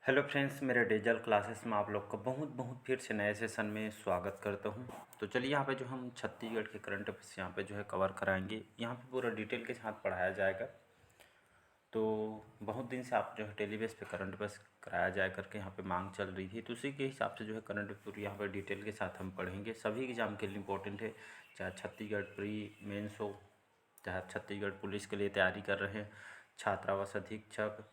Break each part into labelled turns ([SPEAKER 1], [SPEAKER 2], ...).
[SPEAKER 1] Hello friends, मेरे digital classes में आप लोग का बहुत बहुत फिर से नए सेशन में स्वागत करता हूं। तो चलिए यहाँ पे जो हम छत्तीसगढ़ के करंट अफेयर्स यहाँ पे जो है कवर कराएंगे। यहाँ पे पूरा डिटेल के साथ पढ़ाया जाएगा। तो बहुत दिन से आप जो है डेली बेस पे करंट अफेयर्स कराया जाए करके यहाँ पे मांग चल रही थी, तो उसी के हिसाब से जो है करंट अफेयर यहाँ पे डिटेल के साथ हम पढ़ेंगे। सभी एग्जाम के लिए इंपॉर्टेंट है, चाहे छत्तीसगढ़ प्री मेंस हो, चाहे छत्तीसगढ़ पुलिस के लिए तैयारी कर रहे हैं, छात्रावास अधीक्षक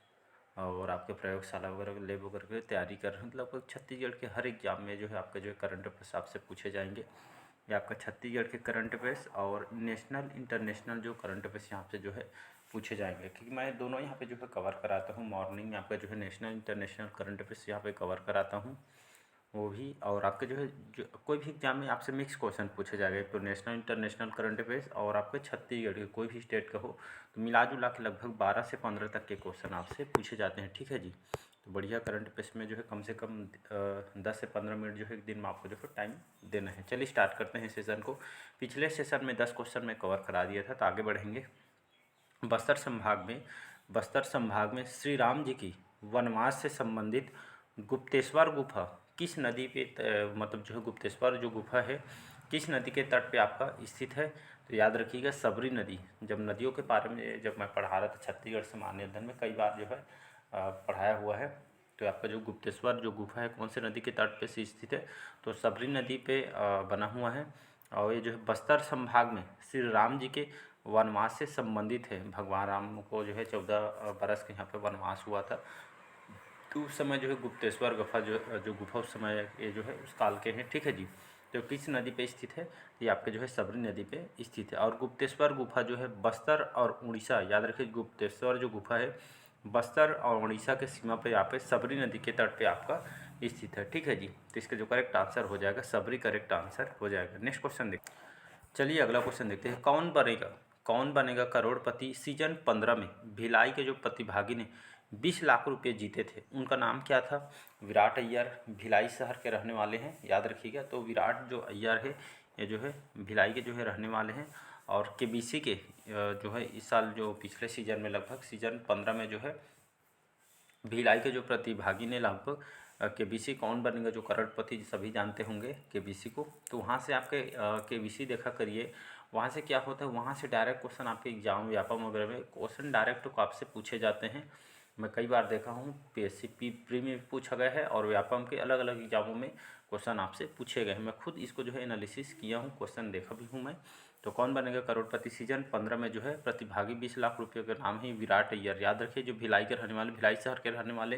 [SPEAKER 1] और आपके प्रयोगशाला वगैरह लैब वगैरह की तैयारी कर रहे हैं। मतलब छत्तीसगढ़ के हर एग्जाम में जो है आपका जो है करंट अफेयर्स आपसे पूछे जाएंगे। ये आपका छत्तीसगढ़ के करंट अफेयर्स और नेशनल इंटरनेशनल जो करंट अफेयर्स यहाँ से जो है पूछे जाएंगे, क्योंकि मैं दोनों यहाँ पे जो है कवर कराता हूँ। मॉर्निंग में आपका जो है नेशनल इंटरनेशनल करंट अफेयर्स यहाँ पे कवर कराता हूँ वो भी, और आपके जो है जो कोई भी एग्जाम में आपसे मिक्स क्वेश्चन पूछे जाएंगे, तो नेशनल इंटरनेशनल करंट अफेयर्स और आपके छत्तीसगढ़ के कोई भी स्टेट का हो, तो मिला जुला के लगभग 12 से 15 तक के क्वेश्चन आपसे पूछे जाते हैं। ठीक है जी। तो बढ़िया करंट अफेयर्स में जो है कम से कम 10 से 15 मिनट जो है एक दिन में आपको जो है टाइम देना है। चलिए स्टार्ट करते हैं सेशन को। पिछले सेशन में 10 क्वेश्चन मैं कवर करा दिया था, तो आगे बढ़ेंगे। बस्तर संभाग में श्री राम जी की वनवास से संबंधित गुप्तेश्वर गुफा किस नदी पे मतलब जो है गुप्तेश्वर जो गुफा है किस नदी के तट पे आपका स्थित है? तो याद रखिएगा सबरी नदी। जब नदियों के बारे में जब मैं पढ़ा रहा था छत्तीसगढ़ सामान्य अध्ययन में, कई बार जो है पढ़ाया हुआ है। तो आपका जो गुप्तेश्वर जो गुफा है कौन से नदी के तट पे से स्थित है? तो सबरी नदी पे बना हुआ है। और ये जो है बस्तर संभाग में श्री राम जी के वनवास से संबंधित है। भगवान राम को जो है 14 बरस के यहाँ पे वनवास हुआ था, तो उस समय जो है गुप्तेश्वर गुफा जो गुफा उस समय ये जो है उस काल के हैं। ठीक है जी। तो किस नदी पे स्थित है? ये आपके जो है सबरी नदी पे स्थित है। और गुप्तेश्वर गुफा जो है बस्तर और उड़ीसा, याद रखिए गुप्तेश्वर जो गुफा है बस्तर और उड़ीसा के सीमा पे यहाँ पे सबरी नदी के तट पे आपका स्थित है। ठीक है जी। तो इसका जो करेक्ट आंसर हो जाएगा सबरी करेक्ट आंसर हो जाएगा। नेक्स्ट क्वेश्चन देखिए। चलिए अगला क्वेश्चन देखते हैं। कौन बनेगा करोड़पति सीजन 15 में भिलाई के जो प्रतिभागी ने 20 लाख रुपए जीते थे, उनका नाम क्या था? विराट अय्यर भिलाई शहर के रहने वाले हैं, याद रखिएगा। तो विराट जो अय्यर है ये जो है भिलाई के जो है रहने वाले हैं। और केबीसी के जो है इस साल जो पिछले सीजन में लगभग सीजन 15 में जो है भिलाई के जो प्रतिभागी ने लगभग केबीसी कौन बनेगा जो करोड़पति सभी जानते होंगे केबीसी को। तो वहाँ से आपके केबीसी देखा करिए, वहाँ से क्या होता है, वहाँ से डायरेक्ट क्वेश्चन आपके एग्जाम व्यापम वगैरह में क्वेश्चन डायरेक्ट को आपसे पूछे जाते हैं। मैं कई बार देखा हूँ पीएससी प्री में भी पूछा गया है और व्यापम के अलग अलग एग्जामों में क्वेश्चन आपसे पूछे गए हैं। मैं खुद इसको जो है एनालिसिस किया हूँ, क्वेश्चन देखा भी हूँ मैं। तो कौन बनेगा करोड़पति सीजन 15 में जो है प्रतिभागी 20 लाख रुपये का नाम है विराट अय्यर। याद रखिए जो भिलाई के रहने वाले भिलाई शहर के रहने वाले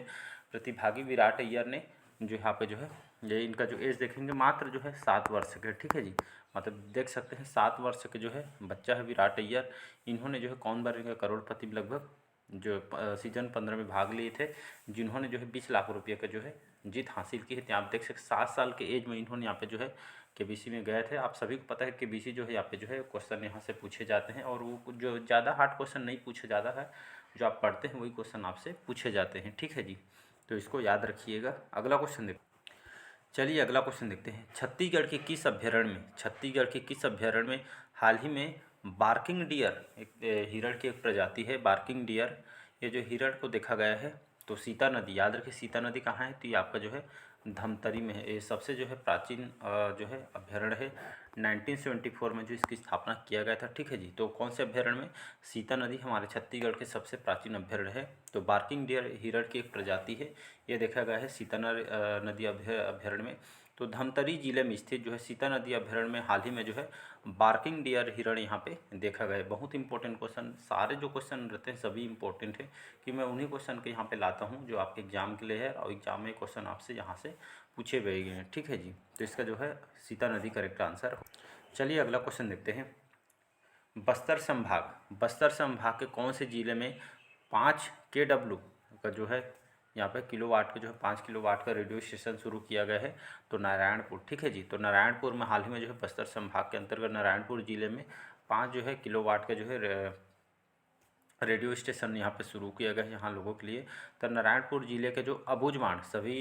[SPEAKER 1] प्रतिभागी विराट अय्यर ने जो यहाँ पे जो है ये इनका जो एज देखेंगे मात्र जो है 7 वर्ष के। ठीक है जी। मतलब देख सकते हैं 7 वर्ष के जो है बच्चा है विराट अय्यर। इन्होंने जो है कौन बनेगा करोड़पति लगभग जो सीजन 15 में भाग लिए थे, जिन्होंने जो है 20 लाख रुपये का जो है जीत हासिल की है। तो आप देख सकते 7 साल के एज में इन्होंने यहाँ पे जो है केबीसी में गए थे। आप सभी को पता है केबीसी जो है यहाँ पे जो है क्वेश्चन यहाँ से पूछे जाते हैं, और वो जो ज़्यादा हार्ड क्वेश्चन नहीं पूछे जाता है, जो आप पढ़ते हैं वही क्वेश्चन आपसे पूछे जाते हैं। ठीक है जी। तो इसको याद रखिएगा। अगला क्वेश्चन देखते चलिए अगला क्वेश्चन देखते हैं। छत्तीसगढ़ के किस अभ्यारण्य में हाल ही में बार्किंग डियर एक हिरण की एक प्रजाति है बार्किंग डियर, ये जो हिरण को देखा गया है? तो सीता नदी, याद रखिए सीता नदी कहाँ है? तो ये आपका जो है धमतरी में है। ये सबसे जो है प्राचीन जो है अभ्यारण्य है। 1974 में जो इसकी स्थापना किया गया था। ठीक है जी। तो कौन से अभ्यारण्य में? सीता नदी हमारे छत्तीसगढ़ के सबसे प्राचीन अभ्यारण्य है। तो बार्किंग डियर हिरण की एक प्रजाति है, ये देखा गया है सीता नदी अभ्यारण्य में। तो धमतरी जिले में स्थित जो है सीता नदी अभ्यारण्य में हाल ही में जो है बार्किंग डियर हिरण यहाँ पे देखा गया है। बहुत इंपॉर्टेंट क्वेश्चन, सारे जो क्वेश्चन रहते हैं सभी इंपॉर्टेंट है, कि मैं उन्हीं क्वेश्चन के यहाँ पे लाता हूँ जो आपके एग्जाम के लिए है, और एग्जाम में क्वेश्चन आपसे यहाँ से पूछे गए हैं। ठीक है जी। तो इसका जो है सीता नदी करेक्ट आंसर। चलिए अगला क्वेश्चन देखते हैं। बस्तर संभाग के कौन से जिले में 5 kW का जो है यहाँ पे किलोवाट का जो है 5 किलोवाट का रेडियो स्टेशन शुरू किया गया है? तो नारायणपुर। ठीक है जी। तो नारायणपुर में हाल ही में जो है बस्तर संभाग के अंतर्गत नारायणपुर जिले में 5 जो है किलोवाट का जो है रेडियो स्टेशन यहाँ पे शुरू किया गया है यहाँ लोगों के लिए। तो नारायणपुर जिले के जो अबुझमाड़, सभी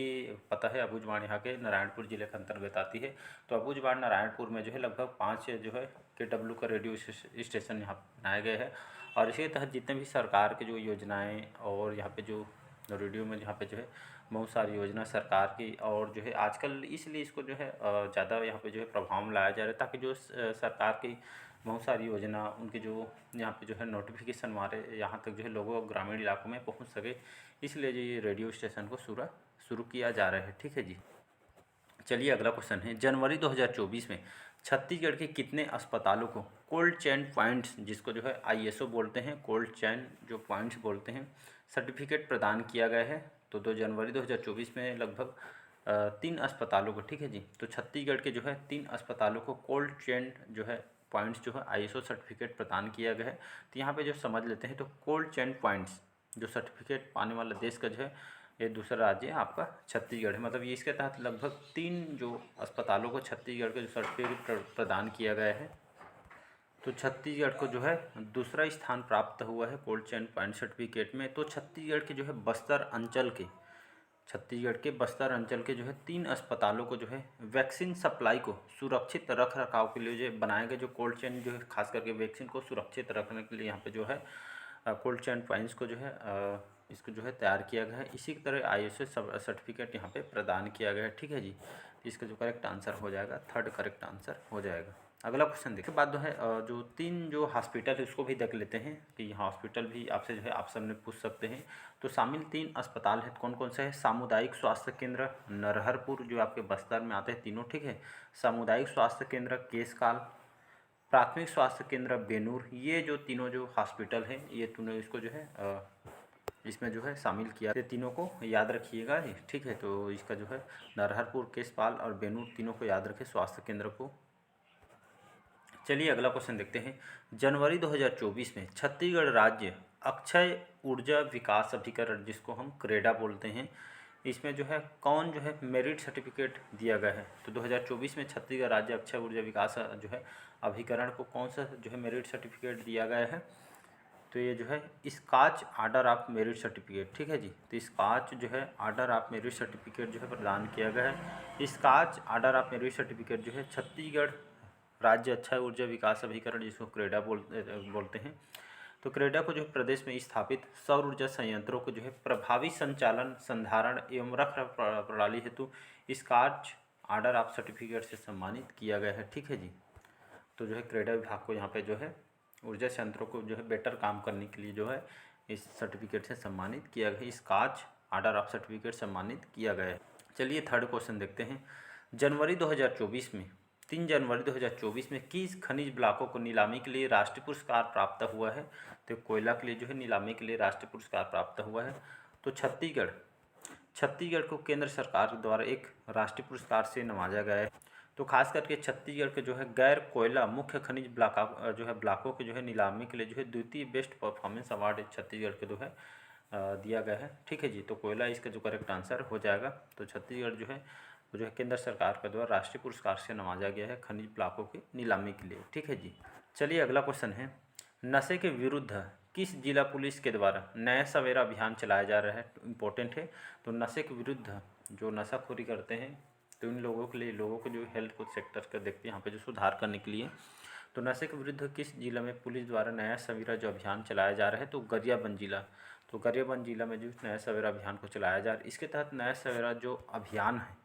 [SPEAKER 1] पता है अबुझमाड़ यहाँ के नारायणपुर जिले के अंतर्गत आती है। तो अबुझमाड़ नारायणपुर में जो है लगभग 5 जो है KW का रेडियो स्टेशन यहाँ बनाए गए हैं। और इसी के तहत जितने भी सरकार के जो योजनाएं और यहाँ पे जो रेडियो में जहाँ पे जो है बहुत सारी योजना सरकार की, और जो है आजकल इसलिए इसको जो है ज़्यादा यहाँ पे जो है प्रभाव में लाया जा रहा है, ताकि जो सरकार की बहुत सारी योजना उनकी जो यहाँ पे जो है नोटिफिकेशन हमारे यहाँ तक जो है लोगों ग्रामीण इलाकों में पहुँच सके, इसलिए जो ये रेडियो स्टेशन को शुरू किया जा रहा है। ठीक है जी। चलिए अगला क्वेश्चन है, जनवरी 2024 में छत्तीसगढ़ के कितने अस्पतालों को कोल्ड चेन पॉइंट्स, जिसको जो है आईएसओ बोलते हैं, कोल्ड चेन जो पॉइंट्स बोलते हैं, सर्टिफिकेट प्रदान किया गया है? तो 2 जनवरी 2024 में लगभग 3 अस्पतालों को, ठीक है जी, तो छत्तीसगढ़ के जो है 3 अस्पतालों को कोल्ड चेन जो है पॉइंट्स जो है आईएसओ सर्टिफिकेट प्रदान किया गया है। तो यहाँ पे जो समझ लेते हैं, तो कोल्ड चेन पॉइंट्स जो सर्टिफिकेट पाने वाला देश का जो है ये दूसरा राज्य आपका छत्तीसगढ़ है। मतलब ये इसके तहत लगभग 3 जो अस्पतालों को छत्तीसगढ़ के जो सर्टिफिकेट प्रदान किया गया है, तो छत्तीसगढ़ को जो है दूसरा स्थान प्राप्त हुआ है कोल्ड चेन पॉइंट सर्टिफिकेट में। तो छत्तीसगढ़ के जो है छत्तीसगढ़ के बस्तर अंचल के जो है 3 अस्पतालों को जो है वैक्सीन सप्लाई को सुरक्षित रख रखाव के लिए जो बनाए गए जो कोल्ड चेन जो है खास करके वैक्सीन को सुरक्षित रखने के लिए यहाँ पे जो है कोल्ड चेन पॉइंट्स को जो है इसको जो है तैयार किया गया है। इसी तरह आईएसओ सर्टिफिकेट यहाँ पे प्रदान किया गया है। ठीक है जी। तो इसका जो करेक्ट आंसर हो जाएगा, थर्ड करेक्ट आंसर हो जाएगा। अगला क्वेश्चन देखिए, बाद जो है जो 3 जो हॉस्पिटल है उसको भी देख लेते हैं कि हॉस्पिटल भी आपसे जो है आप सबने पूछ सकते हैं। तो शामिल 3 अस्पताल है, कौन कौन से है? सामुदायिक स्वास्थ्य केंद्र नरहरपुर जो आपके बस्तर में आते हैं तीनों, ठीक है। सामुदायिक स्वास्थ्य केंद्र केशकाल, प्राथमिक स्वास्थ्य केंद्र बेनूर, ये जो तीनों जो हॉस्पिटल हैं ये तीनों इसको जो है इसमें जो है शामिल किया। ये तीनों को याद रखिएगा, ठीक है। तो इसका जो है नरहरपुर, केशपाल और बेनूर तीनों को याद रखें स्वास्थ्य केंद्र को। चलिए अगला क्वेश्चन देखते हैं। जनवरी 2024 में छत्तीसगढ़ राज्य अक्षय ऊर्जा विकास अभिकरण, जिसको हम क्रेडा बोलते हैं, इसमें जो है कौन जो है मेरिट सर्टिफिकेट दिया गया है? तो 2024 में छत्तीसगढ़ राज्य अक्षय ऊर्जा विकास जो है अभिकरण को कौन सा जो है मेरिट सर्टिफिकेट दिया गया है? तो ये जो है Skoch order of merit certificate, ठीक है जी। तो स्कॉच जो है आर्डर ऑफ मेरिट सर्टिफिकेट जो है प्रदान किया गया है। Skoch order of merit certificate जो है छत्तीसगढ़ राज्य अक्षय ऊर्जा विकास अभिकरण, जिसको क्रेडा बोलते हैं। तो क्रेडा को जो है प्रदेश में स्थापित सौर ऊर्जा संयंत्रों को जो है प्रभावी संचालन, संधारण एवं रख प्रणाली हेतु स्कॉच आर्डर ऑफ सर्टिफिकेट से सम्मानित किया गया है। ठीक है जी। तो जो है क्रेडा विभाग को यहाँ पे जो है ऊर्जा संयंत्रों को जो है बेटर काम करने के लिए जो है इस सर्टिफिकेट से सम्मानित किया गया है, स्कॉच आर्डर ऑफ सर्टिफिकेट सम्मानित किया गया है। चलिए थर्ड क्वेश्चन देखते हैं। जनवरी 2024 में 3 जनवरी 2024 में किस खनिज ब्लॉकों को नीलामी के लिए राष्ट्रीय पुरस्कार प्राप्त हुआ है? तो कोयला के लिए जो है नीलामी के लिए राष्ट्रीय पुरस्कार प्राप्त हुआ है। तो छत्तीसगढ़ को केंद्र सरकार द्वारा एक राष्ट्रीय पुरस्कार से नवाजा गया है। तो खास करके छत्तीसगढ़ के जो है गैर कोयला मुख्य खनिज ब्लॉकों के जो है नीलामी के लिए जो है द्वितीय बेस्ट परफॉर्मेंस अवार्ड छत्तीसगढ़ के जो है दिया गया है। ठीक है जी। तो कोयला इसका जो करेक्ट आंसर हो जाएगा। तो छत्तीसगढ़ जो है केंद्र सरकार के द्वारा राष्ट्रीय पुरस्कार से नवाजा गया है खनिज ब्लॉकों की नीलामी के लिए। ठीक है जी। चलिए अगला क्वेश्चन है, नशे के विरुद्ध किस जिला पुलिस के द्वारा नया सवेरा अभियान चलाया जा रहा है? इम्पोर्टेंट है। तो नशे के विरुद्ध जो नशाखोरी करते हैं तो इन लोगों के लिए, लोगों के जो हेल्थ को सेक्टर का देखते हैं यहाँ पे जो सुधार करने के लिए, तो नशे के विरुद्ध किस जिला में पुलिस द्वारा नया सवेरा जो अभियान चलाया जा रहा है? तो गरियाबंद जिला। तो गरियाबंद जिला में जो नया सवेरा अभियान को चलाया जा रहा है, इसके तहत नया सवेरा जो अभियान है,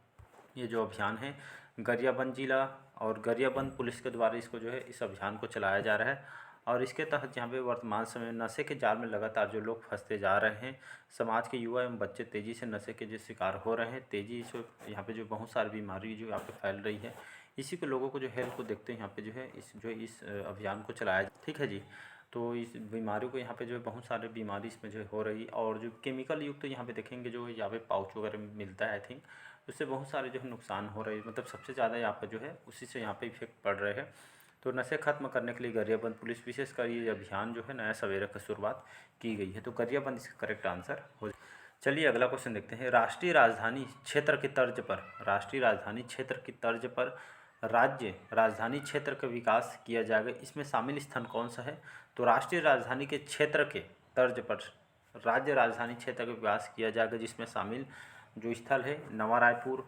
[SPEAKER 1] ये जो अभियान है गरियाबंद जिला और गरियाबंद पुलिस के द्वारा इसको जो है इस अभियान को चलाया जा रहा है। और इसके तहत यहाँ पे वर्तमान समय में नशे के जाल में लगातार जो लोग फंसते जा रहे हैं, समाज के युवा एवं बच्चे तेज़ी से नशे के जो शिकार हो रहे हैं, तेज़ी से यहाँ पे जो बहुत सारी बीमारी जो यहाँ पे फैल रही है, इसी को लोगों को जो हेल्थ को देखते हैं यहाँ पे जो है इस अभियान को चलाया। ठीक है जी। तो इस बीमारियों को यहाँ पे जो है बहुत सारे बीमारी इसमें जो हो रही, और जो केमिकल युक्त तो यहाँ पे देखेंगे जो यहाँ पे पाउच वगैरह मिलता है आई थिंक, उससे बहुत सारे जो है नुकसान हो रहे हैं। मतलब सबसे ज़्यादा यहाँ पर जो है उसी से यहाँ पे इफेक्ट पड़ रहे हैं। तो नशे खत्म करने के लिए गरियाबंद पुलिस विशेषकर ये अभियान जो है नया सवेरा की शुरुआत की गई है। तो गरियाबंद इसका करेक्ट आंसर हो। चलिए अगला क्वेश्चन देखते हैं। राष्ट्रीय राजधानी क्षेत्र की तर्ज पर राज्य राजधानी क्षेत्र का विकास किया जाएगा, इसमें शामिल स्थान कौन सा है? तो राष्ट्रीय राजधानी के क्षेत्र के तर्ज पर राज्य राजधानी क्षेत्र का विकास किया जाएगा, जिसमें शामिल जो स्थल है नवा रायपुर,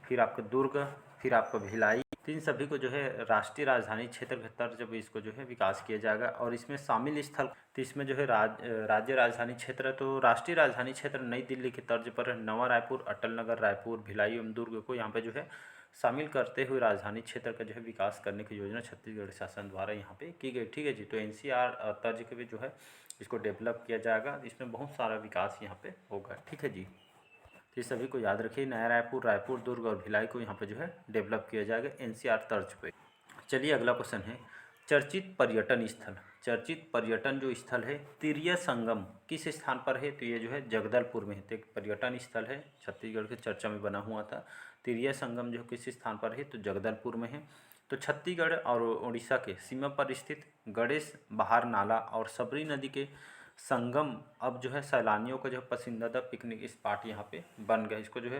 [SPEAKER 1] फिर आपका दुर्ग, फिर आपका भिलाई तो इन सभी को जो है राष्ट्रीय राजधानी क्षेत्र के तर्ज पर इसको जो है विकास किया जाएगा। और इसमें शामिल स्थल, तो इसमें जो है राज्य राजधानी क्षेत्र है, तो राष्ट्रीय राजधानी क्षेत्र नई दिल्ली के तर्ज पर नवा रायपुर, अटल नगर, रायपुर, भिलाई एवं दुर्ग को यहाँ पे जो है शामिल करते हुए राजधानी क्षेत्र का जो है विकास करने की योजना छत्तीसगढ़ शासन द्वारा यहाँ पे की गई। ठीक है जी। तो एनसीआर तर्ज के भी जो है इसको डेवलप किया जाएगा, इसमें बहुत सारा विकास यहाँ पे होगा। ठीक है जी। तो ये सभी को याद रखिए, नया रायपुर, रायपुर, दुर्ग और भिलाई को यहाँ पे जो है डेवलप किया जाएगा एनसीआर तर्ज पे। चलिए अगला क्वेश्चन है, चर्चित पर्यटन स्थल। चर्चित पर्यटन जो स्थल है तिरिया संगम किस स्थान पर है? तो ये जो है जगदलपुर में है। तो एक पर्यटन स्थल है छत्तीसगढ़ के चर्चा में बना हुआ था। तिरिया संगम जो किस स्थान पर है? तो जगदलपुर में है। तो छत्तीसगढ़ और उड़ीसा के सीमा पर स्थित गणेश बहार नाला और सबरी नदी के संगम अब जो है सैलानियों का जो पसंदीदा पिकनिक स्पॉट यहाँ पे बन गया। इसको जो है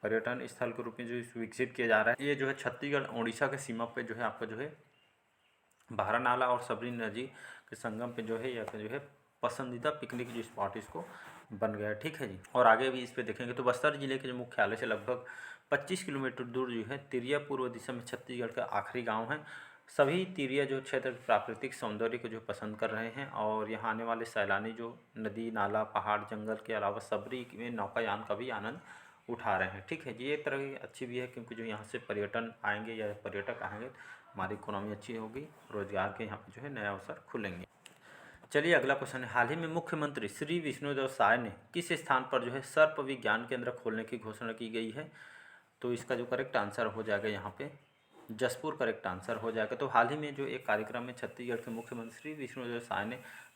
[SPEAKER 1] पर्यटन स्थल के रूप में जो विकसित किया जा रहा है। ये जो है छत्तीसगढ़ उड़ीसा के सीमा पे जो है आपका जो है बहारा नाला और सबरी नदी के संगम पे जो है या जो है पसंदीदा पिकनिक जो स्पॉट इसको बन गया है। ठीक है जी। और आगे भी इस पे देखेंगे तो बस्तर जिले के जो मुख्यालय से लगभग 25 किलोमीटर दूर जो है तिरिया पूर्व दिशा में छत्तीसगढ़ का आखिरी गांव है। सभी तिरिया जो क्षेत्र प्राकृतिक सौंदर्य को जो पसंद कर रहे हैं और यहाँ आने वाले सैलानी जो नदी, नाला, पहाड़, जंगल के अलावा सबरी में नौकायान का भी आनंद उठा रहे हैं। ठीक है जी। ये तरह की अच्छी भी है क्योंकि जो यहाँ से पर्यटन आएंगे या पर्यटक आएंगे, हमारी इकोनॉमी अच्छी होगी, रोजगार के यहाँ पे जो है नए अवसर खुलेंगे। चलिए अगला क्वेश्चन है, हाल ही में मुख्यमंत्री श्री विष्णुदेव साय ने किस स्थान पर जो है सर्प विज्ञान केंद्र खोलने की घोषणा की गई है? तो इसका जो करेक्ट आंसर हो जाएगा यहाँ पे जसपुर करेक्ट आंसर हो जाएगा। तो हाल ही में जो एक कार्यक्रम में छत्तीसगढ़ के मुख्यमंत्री विष्णुदेव साय ने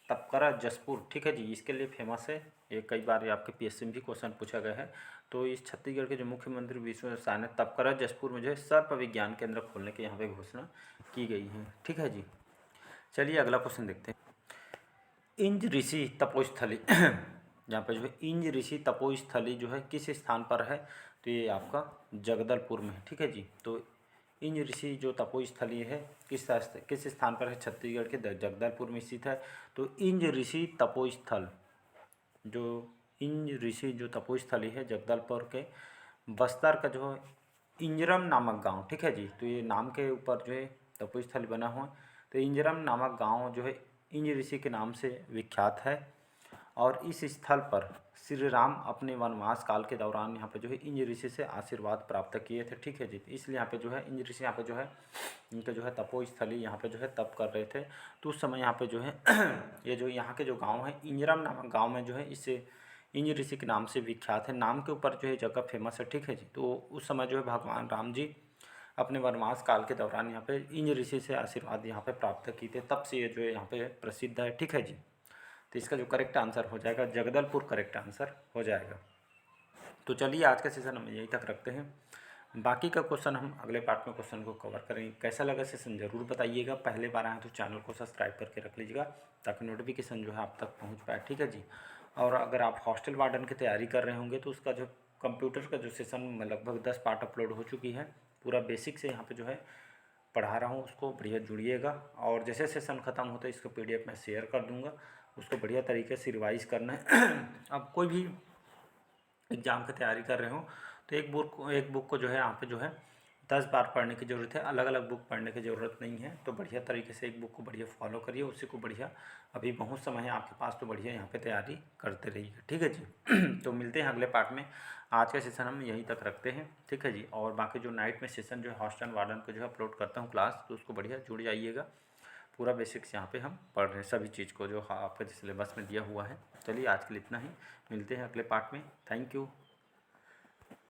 [SPEAKER 1] तपकरा जसपुर, ठीक है जी, इसके लिए फेमस है। ये कई बार ये आपके पीएससी में भी क्वेश्चन पूछा गया है। तो इस छत्तीसगढ़ के जो मुख्यमंत्री विष्णुदेव साय ने तपकरा जसपुर में जो है सर्प विज्ञान केंद्र खोलने की यहाँ पे घोषणा की गई है। ठीक है जी। चलिए अगला क्वेश्चन देखते हैं, इंज ऋषि तपोस्थली यहाँ पे जो है इंज ऋषि तपोस्थली जो है किस स्थान पर है? तो ये आपका जगदलपुर में है। ठीक है जी। तो इंज ऋषि जो तपोस्थली है किस स्थान पर है? छत्तीसगढ़ के जगदलपुर में स्थित है। तो इंज ऋषि तपोस्थल जो इंज ऋषि जो तपोस्थली है जगदलपुर के बस्तर का जो है इंजरम नामक गांव, ठीक है जी। तो ये नाम के ऊपर जो है तपोस्थली बना हुआ है। तो इंजरम नामक गांव जो है इंज ऋषि के नाम से विख्यात है और इस स्थल पर श्री राम अपने वनवास काल के दौरान यहाँ पे जो है इंज ऋषि से आशीर्वाद प्राप्त किए थे। ठीक है जी। इसलिए यहाँ पे जो है इंज ऋषि यहाँ पे जो है इनके जो है तपोस्थली यहाँ पे जो है तप कर रहे थे। तो उस समय यहाँ पे जो है ये जो यहाँ के जो गांव है इंजरम नामक गांव में जो है इससे इंज ऋषि के नाम से विख्यात है। नाम के ऊपर जो है जगह फेमस है। ठीक है जी। तो उस समय जो है भगवान राम जी अपने वनवास काल के दौरान यहाँ पे इंज ऋषि से आशीर्वाद यहाँ पे प्राप्त किए थे, तब से ये जो है यहाँ पे प्रसिद्ध है। ठीक है जी। तो इसका जो करेक्ट आंसर हो जाएगा जगदलपुर करेक्ट आंसर हो जाएगा। तो चलिए आज का सेशन हम यहीं तक रखते हैं, बाकी का क्वेश्चन हम अगले पार्ट में क्वेश्चन को कवर करेंगे। कैसा लगा सेशन ज़रूर बताइएगा। पहले बार आए तो चैनल को सब्सक्राइब करके रख लीजिएगा ताकि नोटिफिकेशन जो है आप तक पहुँच पाए। ठीक है जी। और अगर आप हॉस्टल वार्डन की तैयारी कर रहे होंगे तो उसका जो कंप्यूटर का जो सेशन में लगभग 10 पार्ट अपलोड हो चुकी है, पूरा बेसिक से यहाँ पे जो है पढ़ा रहा हूँ, उसको बढ़िया जुड़िएगा। और जैसे सेशन ख़त्म होता है इसको PDF में शेयर कर दूँगा, उसको बढ़िया तरीके से रिवाइज़ करना है। अब कोई भी एग्ज़ाम की तैयारी कर रहे हो तो एक बुक को जो है यहाँ पे जो है 10 बार पढ़ने की ज़रूरत है, अलग अलग बुक पढ़ने की ज़रूरत नहीं है। तो बढ़िया तरीके से एक बुक को बढ़िया फॉलो करिए, उसी को बढ़िया, अभी बहुत समय है आपके पास तो बढ़िया यहाँ पे तैयारी करते रहिए। ठीक है जी। तो मिलते हैं अगले पार्ट में। आज का सेशन हम यहीं तक रखते हैं। ठीक है जी। और बाकी जो नाइट में सेशन जो है हॉस्टल वार्डन को जो है अपलोड करता हूँ क्लास, तो उसको बढ़िया जुड़ जाइएगा। पूरा बेसिक्स यहाँ पे हम पढ़ रहे हैं सभी चीज़ को जो आपके सिलेबस में दिया हुआ है। चलिए आज के लिए इतना ही, मिलते हैं अगले पार्ट में। Thank you.